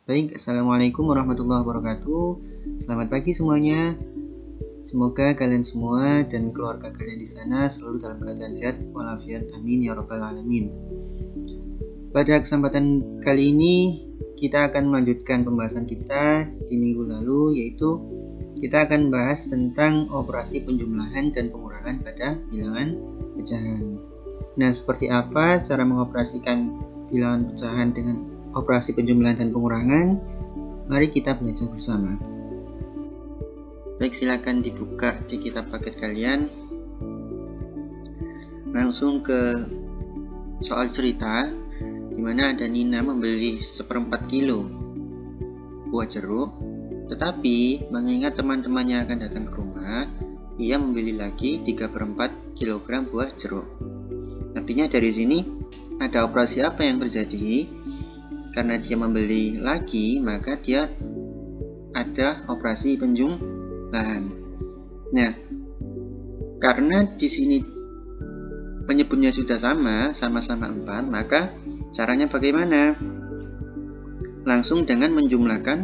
Baik, Assalamualaikum warahmatullahi wabarakatuh. Selamat pagi semuanya. Semoga kalian semua dan keluarga kalian di sana selalu dalam keadaan sehat walafiat. Amin ya rabbal alamin. Pada kesempatan kali ini kita akan melanjutkan pembahasan kita di minggu lalu, yaitu kita akan bahas tentang operasi penjumlahan dan pengurangan pada bilangan pecahan. Nah, seperti apa cara mengoperasikan bilangan pecahan dengan operasi penjumlahan dan pengurangan? Mari kita belajar bersama. Baik, silakan dibuka di kitab paket kalian. Langsung ke soal cerita, di mana ada Nina membeli 1/4 kilo buah jeruk, tetapi mengingat teman-temannya akan datang ke rumah, ia membeli lagi 3/4 kilogram buah jeruk. Artinya dari sini ada operasi apa yang terjadi? Karena dia membeli lagi, maka dia ada operasi penjumlahan. Nah, karena di sini penyebutnya sudah sama-sama 4, maka caranya bagaimana? Langsung dengan menjumlahkan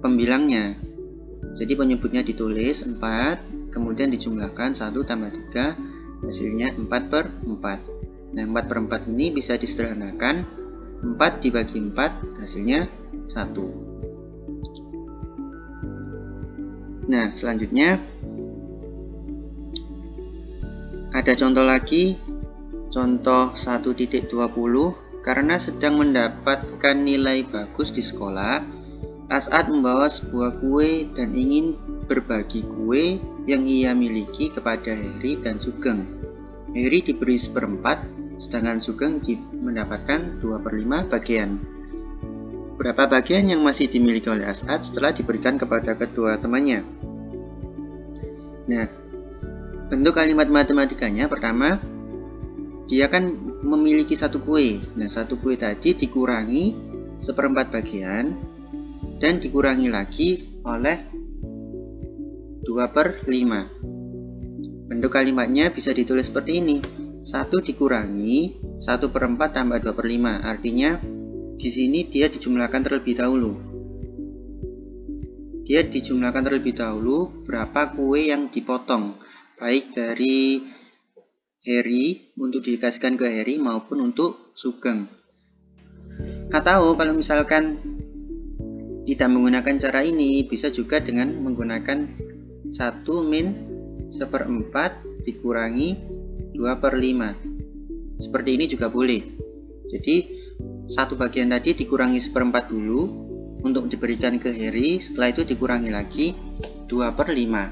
pembilangnya. Jadi penyebutnya ditulis 4, kemudian dijumlahkan 1 tambah 3, hasilnya 4/4. Nah, 4/4 ini bisa disederhanakan, 4 dibagi 4 hasilnya 1. Nah, selanjutnya ada contoh lagi, contoh 1.20. Karena sedang mendapatkan nilai bagus di sekolah, As'ad membawa sebuah kue dan ingin berbagi kue yang ia miliki kepada Heri dan Sugeng. Heri diberi 1/4, sedangkan Sugeng mendapatkan 2/5 bagian. Berapa bagian yang masih dimiliki oleh As'ad setelah diberikan kepada kedua temannya? Nah, bentuk kalimat matematikanya pertama, dia kan memiliki satu kue. Nah, satu kue tadi dikurangi 1/4 bagian dan dikurangi lagi oleh 2/5. Bentuk kalimatnya bisa ditulis seperti ini. 1 dikurangi 1/4 tambah 2/5. Artinya di sini dia dijumlahkan terlebih dahulu. Dia dijumlahkan terlebih dahulu berapa kue yang dipotong, baik dari Heri untuk dikasihkan ke Heri maupun untuk Sugeng. Atau kalau misalkan tidak menggunakan cara ini, bisa juga dengan menggunakan 1 min 1/4 dikurangi 2/5. Seperti ini juga boleh. Jadi satu bagian tadi dikurangi 1/4 dulu untuk diberikan ke Heri, setelah itu dikurangi lagi 2/5.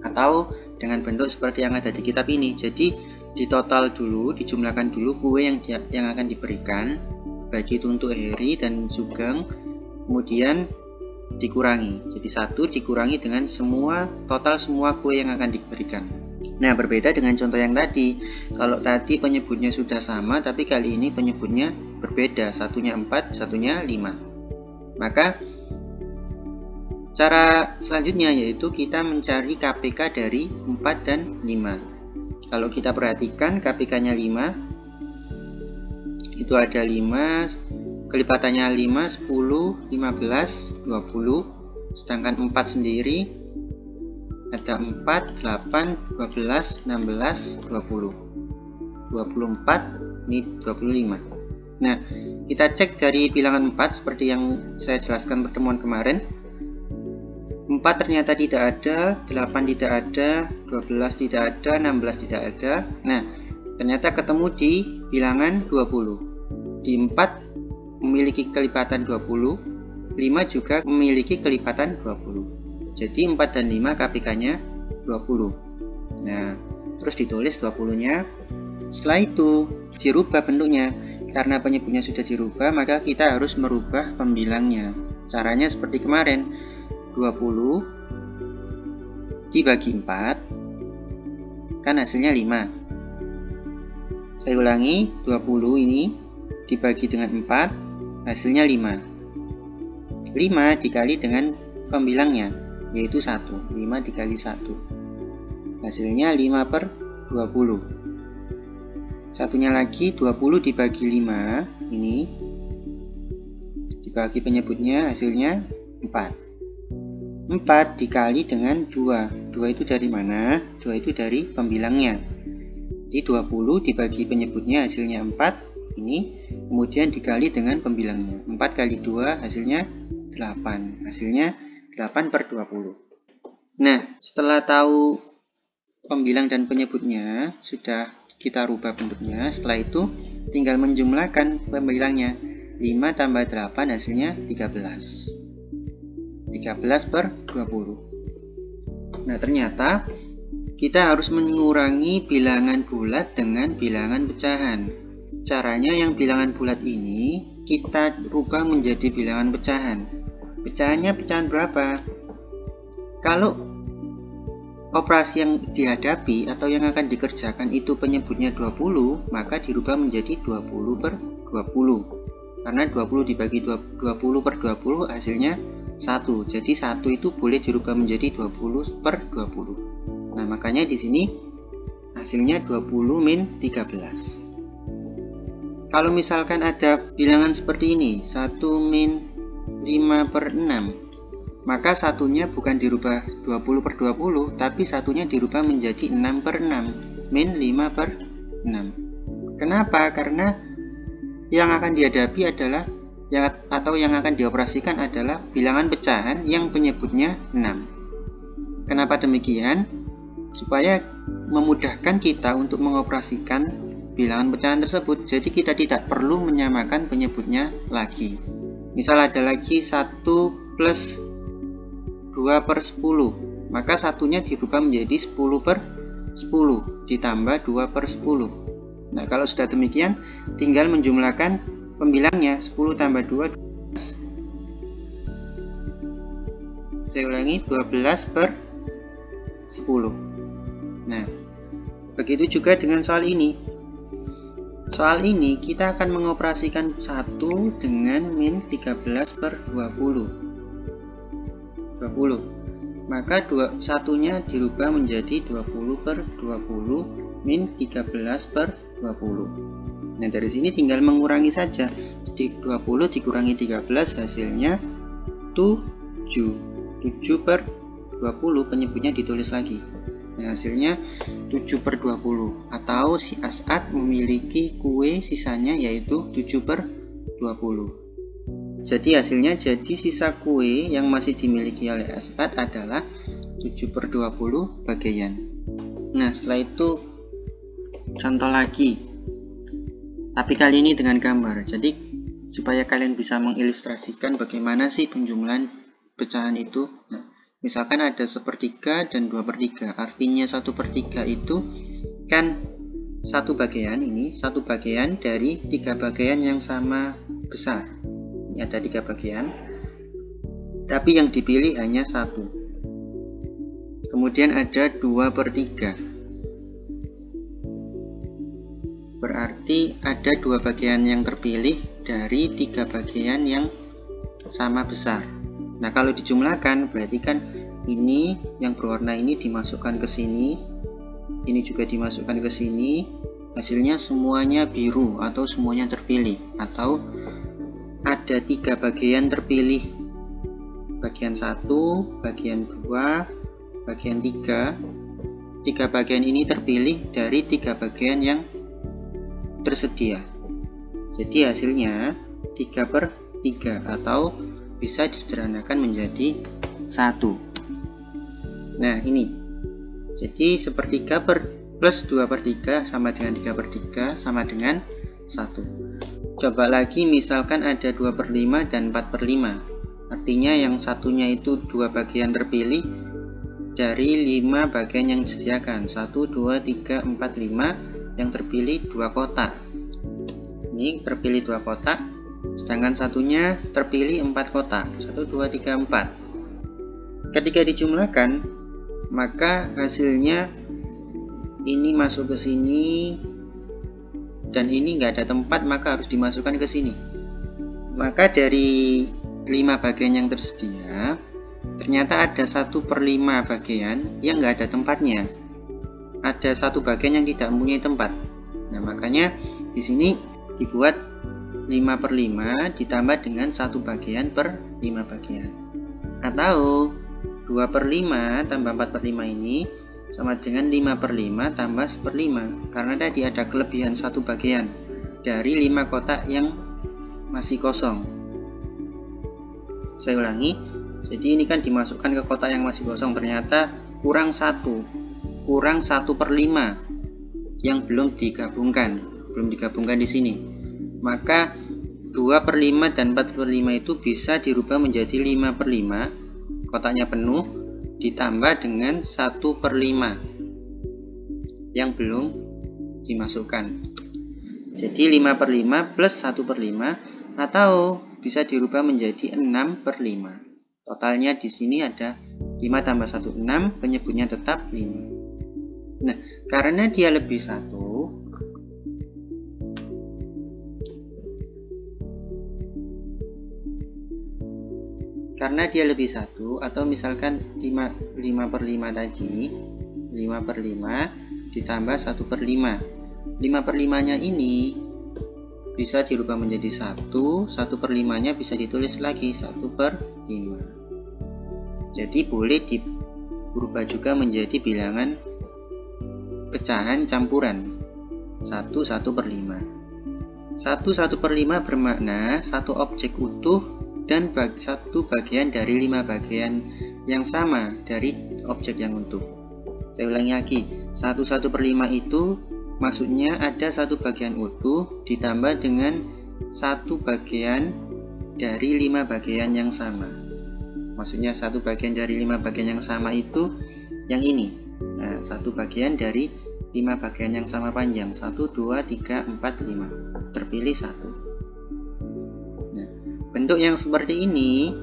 Atau dengan bentuk seperti yang ada di kitab ini. Jadi di total dulu, dijumlahkan dulu kue yang akan diberikan, baik itu untuk Heri dan Sugeng, kemudian dikurangi. Jadi 1 dikurangi dengan total semua kue yang akan diberikan. Nah, berbeda dengan contoh yang tadi. Kalau tadi penyebutnya sudah sama, tapi kali ini penyebutnya berbeda. Satunya 4, satunya 5. Maka cara selanjutnya yaitu kita mencari KPK dari 4 dan 5. Kalau kita perhatikan KPK-nya 5, itu ada 5, kelipatannya 5, 10, 15, 20, sedangkan 4 sendiri ada 4, 8, 12, 16, 20, 24, ini 25. Nah, kita cek dari bilangan 4 seperti yang saya jelaskan pertemuan kemarin. 4 ternyata tidak ada, 8 tidak ada, 12 tidak ada, 16 tidak ada. Nah, ternyata ketemu di bilangan 20. Di 4 memiliki kelipatan 20, 5 juga memiliki kelipatan 20. Jadi 4 dan 5 KPK-nya 20. Nah, terus ditulis 20-nya. Setelah itu dirubah bentuknya. Karena penyebutnya sudah dirubah, maka kita harus merubah pembilangnya. Caranya seperti kemarin. 20 dibagi 4 kan hasilnya 5. Saya ulangi, 20 ini dibagi dengan 4 hasilnya 5. 5 dikali dengan pembilangnya, yaitu 1. 5 dikali 1 hasilnya 5/20. Satunya lagi 20 dibagi 5, ini dibagi penyebutnya hasilnya 4. 4 dikali dengan 2. 2 itu dari mana? 2 itu dari pembilangnya. Jadi 20 dibagi penyebutnya hasilnya 4 ini, kemudian dikali dengan pembilangnya. 4 kali 2 hasilnya 8. Hasilnya 8 per 20. Nah, setelah tahu pembilang dan penyebutnya, sudah kita rubah bentuknya. Setelah itu tinggal menjumlahkan pembilangnya. 5 tambah 8 hasilnya 13. 13 per 20. Nah, ternyata kita harus mengurangi bilangan bulat dengan bilangan pecahan. Caranya yang bilangan bulat ini kita rubah menjadi bilangan pecahan. Pecahannya pecahan berapa? Kalau operasi yang dihadapi atau yang akan dikerjakan itu penyebutnya 20, maka dirubah menjadi 20 per 20. Karena 20 dibagi 20 per 20 hasilnya 1. Jadi 1 itu boleh dirubah menjadi 20 per 20. Nah, makanya di sini hasilnya 20 min 13. Kalau misalkan ada bilangan seperti ini, 1 min 5 per 6, maka satunya bukan dirubah 20 per 20, tapi satunya dirubah menjadi 6 per 6, min 5 per 6. Kenapa? Karena yang akan dihadapi adalah yang akan dioperasikan adalah bilangan pecahan yang penyebutnya 6. Kenapa demikian? Supaya memudahkan kita untuk mengoperasikan bilangan pecahan tersebut. Jadi kita tidak perlu menyamakan penyebutnya lagi. Misal ada lagi 1 plus 2 per 10, maka satunya dirubah menjadi 10 per 10 ditambah 2 per 10. Nah, kalau sudah demikian tinggal menjumlahkan pembilangnya. 10 tambah 2 12. Saya ulangi, 12 per 10. Nah, begitu juga dengan soal ini. Soal ini kita akan mengoperasikan 1 dengan min 13 per 20. Maka satunya dirubah menjadi 20 per 20 min 13 per 20. Nah, dari sini tinggal mengurangi saja. Jadi 20 dikurangi 13 hasilnya 7. 7 per 20 penyebutnya ditulis lagi. Nah, hasilnya 7 per 20. Atau si As'ad memiliki kue sisanya yaitu 7 per 20. Jadi hasilnya sisa kue yang masih dimiliki oleh As'ad adalah 7 per 20 bagian. Nah, setelah itu contoh lagi, tapi kali ini dengan gambar. Jadi supaya kalian bisa mengilustrasikan bagaimana sih penjumlahan pecahan itu. Nah, misalkan ada 1/3 dan 2/3. Artinya 1/3 itu kan satu bagian dari 3 bagian yang sama besar. Ini ada 3 bagian, tapi yang dipilih hanya 1. Kemudian ada 2/3. Berarti ada 2 bagian yang terpilih dari 3 bagian yang sama besar. Nah, kalau dijumlahkan berarti kan ini yang berwarna ini dimasukkan ke sini, ini juga dimasukkan ke sini, hasilnya semuanya biru atau semuanya terpilih, atau ada 3 bagian terpilih, bagian 1, bagian 2, bagian 3. 3 bagian ini terpilih dari 3 bagian yang tersedia. Jadi hasilnya 3/3 atau bisa disederhanakan menjadi 1. Nah, ini jadi 1/3 plus 2/3 sama dengan 3/3 sama dengan 1. Coba lagi, misalkan ada 2/5 dan 4/5. Artinya yang satunya itu 2 bagian terpilih dari 5 bagian yang disediakan. 1, 2, 3, 4, 5. Yang terpilih 2 kotak. Ini terpilih 2 kotak. Sedangkan satunya terpilih 4 kotak. 1, 2, 3, 4. Ketika dijumlahkan, maka hasilnya ini masuk ke sini, dan ini nggak ada tempat, maka harus dimasukkan ke sini. Maka dari 5 bagian yang tersedia, ternyata ada 1/5 bagian yang nggak ada tempatnya. Ada 1 bagian yang tidak mempunyai tempat. Nah, makanya di sini dibuat 5/5 ditambah dengan 1 bagian per 5 bagian. Atau 2/5 tambah 4/5 ini sama dengan 5/5 tambah 1/5. Karena tadi ada kelebihan 1 bagian dari 5 kotak yang masih kosong. Saya ulangi, jadi ini kan dimasukkan ke kotak yang masih kosong, ternyata kurang 1/5 yang belum digabungkan di sini. Maka 2/5 dan 4/5 itu bisa dirubah menjadi 5/5, kotaknya penuh, ditambah dengan 1/5 yang belum dimasukkan. Jadi 5/5 plus 1/5, atau bisa dirubah menjadi 6/5. Totalnya di sini ada 5 tambah 1, 6, penyebutnya tetap 5. Nah, karena dia lebih 1, atau misalkan 5/5 tadi, 5/5 ditambah 1/5. 5/5-nya ini bisa dirubah menjadi 1, 1/5-nya bisa ditulis lagi 1/5. Jadi boleh dirubah juga menjadi bilangan pecahan campuran 1/5. 1/5 bermakna satu objek utuh dan satu bagian dari 5 bagian yang sama dari objek yang utuh. Saya ulangi lagi, 1/5 itu maksudnya ada satu bagian utuh ditambah dengan satu bagian dari 5 bagian yang sama. Maksudnya satu bagian dari 5 bagian yang sama itu yang ini. Nah, satu bagian dari 5 bagian yang sama panjang, 1, 2, 3, 4, 5. Terpilih 1. Nah, bentuk yang seperti ini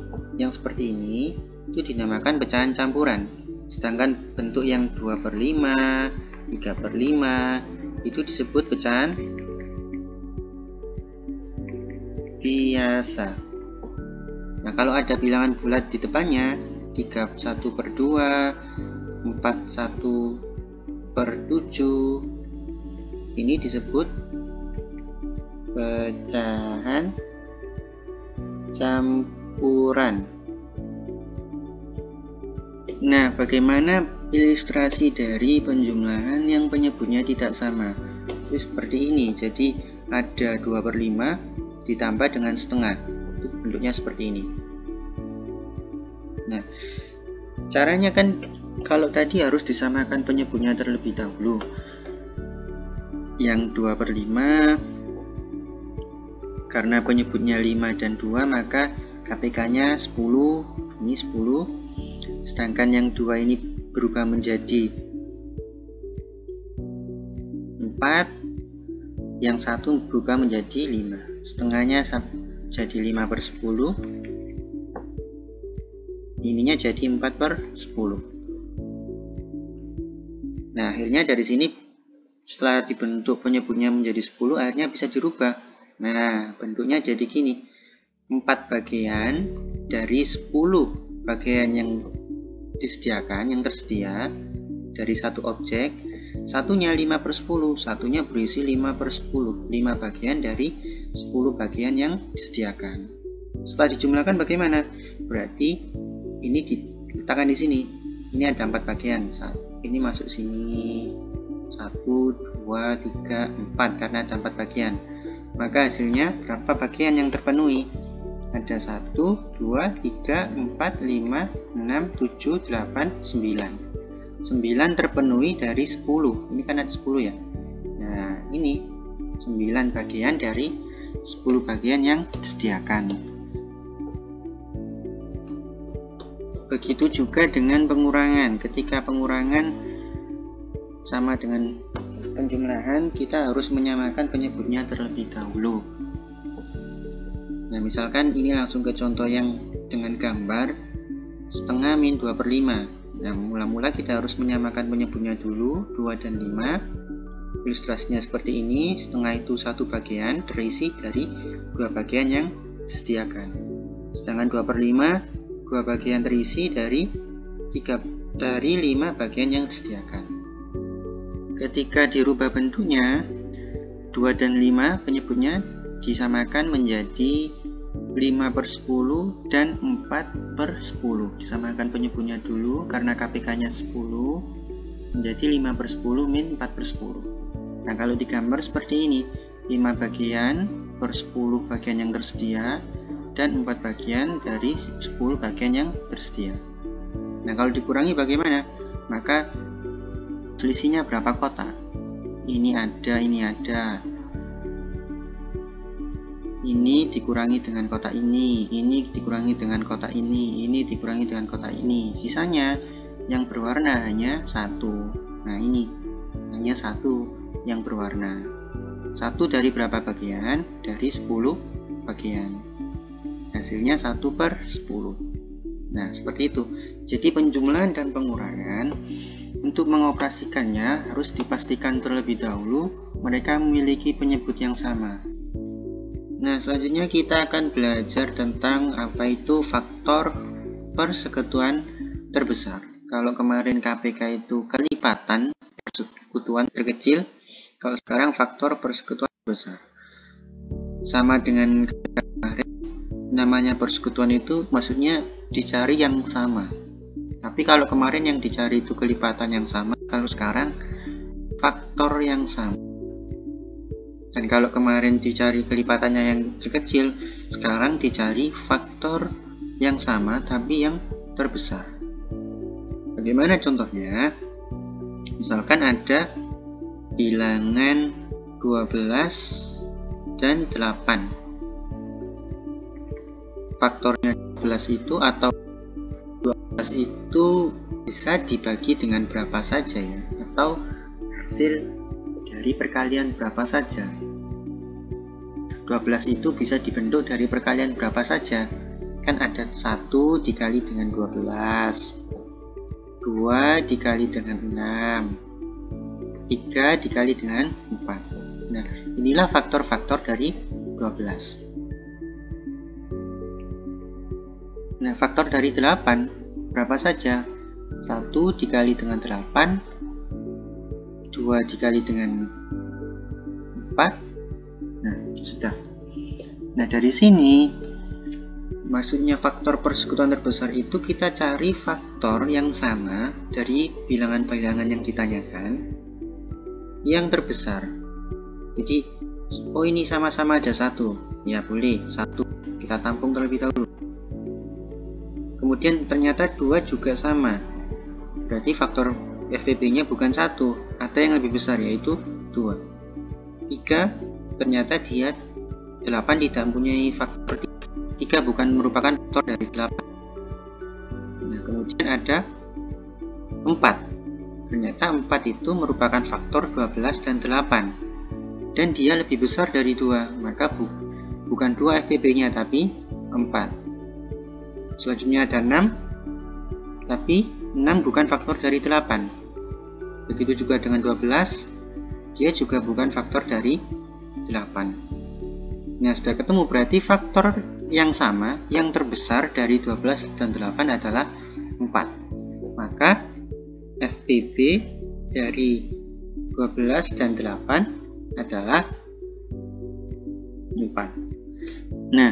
itu dinamakan pecahan campuran. Sedangkan bentuk yang 2/5, 3/5 itu disebut pecahan biasa. Nah, kalau ada bilangan bulat di depannya, 31/2, 41/7, ini disebut pecahan campuran. Nah, bagaimana ilustrasi dari penjumlahan yang penyebutnya tidak sama? Itu seperti ini. Jadi ada 2/5 ditambah dengan setengah. Itu bentuknya seperti ini. Nah, caranya kan kalau tadi harus disamakan penyebutnya terlebih dahulu. Yang 2/5 karena penyebutnya 5 dan 2, maka KPK-nya 10, ini 10. Sedangkan yang 2 ini berubah menjadi 4, yang 1 berubah menjadi 5. Setengahnya jadi 5/10, ininya jadi 4/10. Nah, akhirnya dari sini setelah dibentuk penyebutnya menjadi 10, akhirnya bisa dirubah. Nah, bentuknya jadi gini, 4 bagian dari 10 bagian yang disediakan, yang tersedia dari satu objek, satunya 5/10, satunya berisi 5/10, 5 bagian dari 10 bagian yang disediakan. Setelah dijumlahkan bagaimana? Berarti ini diletakkan di sini. Ini ada 4 bagian. Ini masuk sini 1, 2, 3, 4 karena ada 4 bagian. Maka hasilnya berapa bagian yang terpenuhi? Ada 1, 2, 3, 4, 5, 6, 7, 8, 9. 9 terpenuhi dari 10. Ini kan ada 10 ya. Nah, ini 9 bagian dari 10 bagian yang disediakan. Begitu juga dengan pengurangan. Ketika pengurangan sama dengan penjumlahan, kita harus menyamakan penyebutnya terlebih dahulu. Nah, misalkan ini langsung ke contoh yang dengan gambar setengah min 2/5. Nah, mula-mula kita harus menyamakan penyebutnya dulu, 2 dan 5. Ilustrasinya seperti ini, setengah itu satu bagian terisi dari 2 bagian yang disediakan. Sedangkan 2/5, 2 bagian terisi dari 5 bagian yang disediakan. Ketika dirubah bentuknya, 2 dan 5 penyebutnya disamakan menjadi 5/10 dan 4/10. Disamakan penyebutnya dulu karena KPK-nya 10, menjadi 5/10 min 4/10. Nah, kalau digambar seperti ini, 5 bagian per 10 bagian yang tersedia dan 4 bagian dari 10 bagian yang tersedia. Nah, kalau dikurangi bagaimana? Maka selisihnya berapa kotak? Ini ada, ini ada. Ini dikurangi dengan kotak ini dikurangi dengan kotak ini dikurangi dengan kotak ini. Sisanya yang berwarna hanya 1. Nah, ini hanya 1 yang berwarna. 1 dari berapa bagian? Dari 10 bagian. Hasilnya 1/10. Nah, seperti itu. Jadi penjumlahan dan pengurangan, untuk mengoperasikannya harus dipastikan terlebih dahulu mereka memiliki penyebut yang sama. Nah, selanjutnya kita akan belajar tentang apa itu faktor persekutuan terbesar. Kalau kemarin KPK itu kelipatan persekutuan terkecil, kalau sekarang faktor persekutuan terbesar. Sama dengan kemarin, namanya persekutuan itu maksudnya dicari yang sama. Tapi kalau kemarin yang dicari itu kelipatan yang sama, kalau sekarang faktor yang sama. Dan kalau kemarin dicari kelipatannya yang terkecil, sekarang dicari faktor yang sama tapi yang terbesar. Bagaimana contohnya? Misalkan ada bilangan 12 dan 8. Faktornya 12 itu atau 12 itu bisa dibagi dengan berapa saja ya, atau hasil dari perkalian berapa saja. 12 itu bisa dibentuk dari perkalian berapa saja. Kan ada 1 dikali dengan 12, 2 dikali dengan 6, 3 dikali dengan 4. Nah, inilah faktor-faktor dari 12. Nah, faktor dari 8 berapa saja? 1 dikali dengan 8, 2 dikali dengan 4. Nah, sudah. Nah, dari sini maksudnya faktor persekutuan terbesar itu kita cari faktor yang sama dari bilangan-bilangan yang ditanyakan yang terbesar. Jadi, oh ini sama-sama ada 1. Ya boleh, 1 kita tampung terlebih dahulu. Kemudian ternyata 2 juga sama. Berarti faktor FPB-nya bukan 1, ada yang lebih besar yaitu 2. 3, ternyata dia 8 tidak mempunyai faktor 3, bukan merupakan faktor dari 8. Nah, kemudian ada 4. Ternyata 4 itu merupakan faktor 12 dan 8. Dan dia lebih besar dari 2, maka bukan 2 FPB-nya tapi 4. Selanjutnya ada 6, tapi 6 bukan faktor dari 8. Begitu juga dengan 12, dia juga bukan faktor dari 8. Nah, sudah ketemu, berarti faktor yang sama, yang terbesar dari 12 dan 8 adalah 4. Maka FPB dari 12 dan 8 adalah 4. Nah,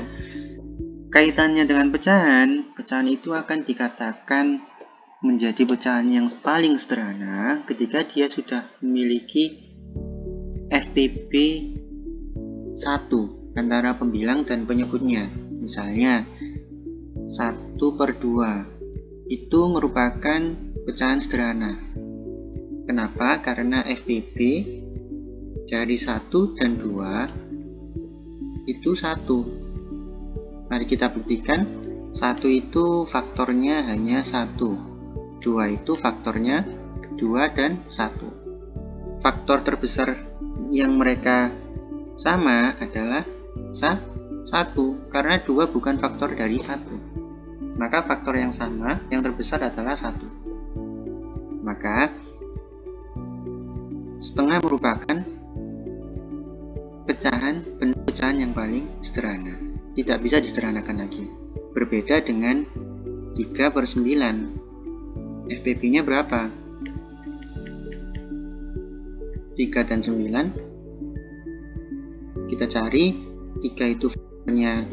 kaitannya dengan pecahan, pecahan itu akan dikatakan menjadi pecahan yang paling sederhana ketika dia sudah memiliki FPB 1 antara pembilang dan penyebutnya. Misalnya 1/2 itu merupakan pecahan sederhana. Kenapa? Karena FPB dari 1 dan 2 itu 1. Mari kita buktikan. 1 itu faktornya hanya 1. 2 itu faktornya 2 dan 1. Faktor terbesar yang mereka sama adalah 1, karena 2 bukan faktor dari 1. Maka faktor yang sama, yang terbesar adalah 1. Maka setengah merupakan bentuk pecahan yang paling sederhana. Tidak bisa disederhanakan lagi. Berbeda dengan 3/9. FPB-nya berapa? 3 dan 9. Kita cari 3 itu faktornya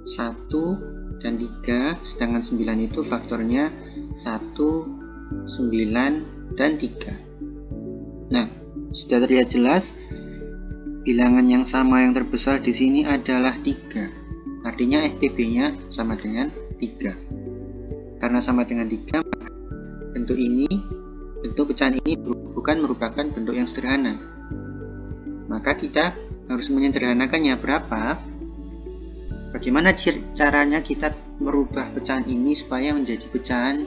1 dan 3, sedangkan 9 itu faktornya 1, 9, dan 3. Nah, sudah terlihat jelas bilangan yang sama yang terbesar di sini adalah 3. Artinya FPB-nya sama dengan 3. Karena sama dengan 3, bentuk pecahan ini bukan merupakan bentuk yang sederhana. Maka kita harus menyederhanakannya. Bagaimana caranya kita merubah pecahan ini supaya menjadi pecahan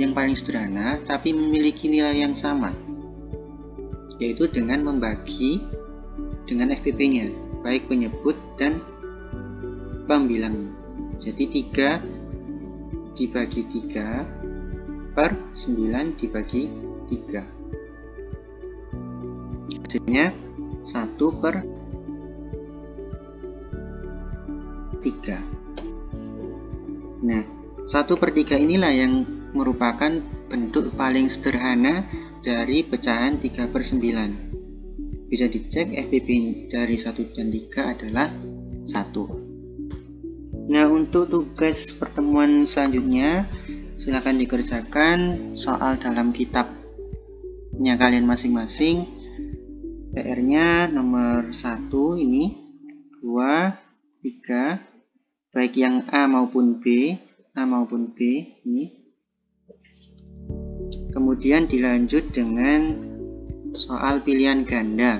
yang paling sederhana tapi memiliki nilai yang sama? Yaitu dengan membagi dengan FPB-nya, baik penyebut dan pembilangnya. Jadi 3 dibagi 3 per 9 dibagi 3. Hasilnya 1 per 3. Nah, 1 per 3 inilah yang merupakan bentuk paling sederhana dari pecahan 3 per 9. Bisa dicek FPB dari 1 dan 3 adalah 1. Nah, untuk tugas pertemuan selanjutnya, silakan dikerjakan soal dalam kitabnya kalian masing-masing. PR-nya nomor 1 ini, 2, 3, baik yang A maupun B ini. Kemudian dilanjut dengan soal pilihan ganda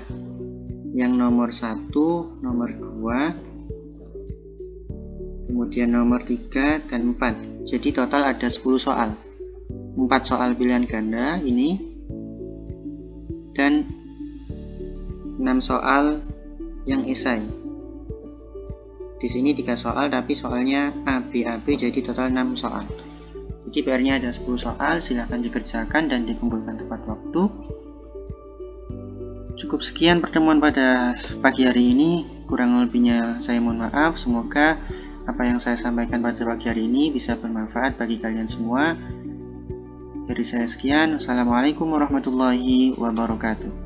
yang nomor 1, nomor 2, kemudian nomor 3 dan 4. Jadi total ada 10 soal. 4 soal pilihan ganda ini dan 6 soal yang esai. Di sini 3 soal tapi soalnya AB jadi total 6 soal. Jadi PR-nya ada 10 soal, silahkan dikerjakan dan dikumpulkan tepat waktu. Cukup sekian pertemuan pada pagi hari ini, kurang lebihnya saya mohon maaf. Semoga apa yang saya sampaikan pada pagi hari ini bisa bermanfaat bagi kalian semua. Dari saya sekian, wassalamualaikum warahmatullahi wabarakatuh.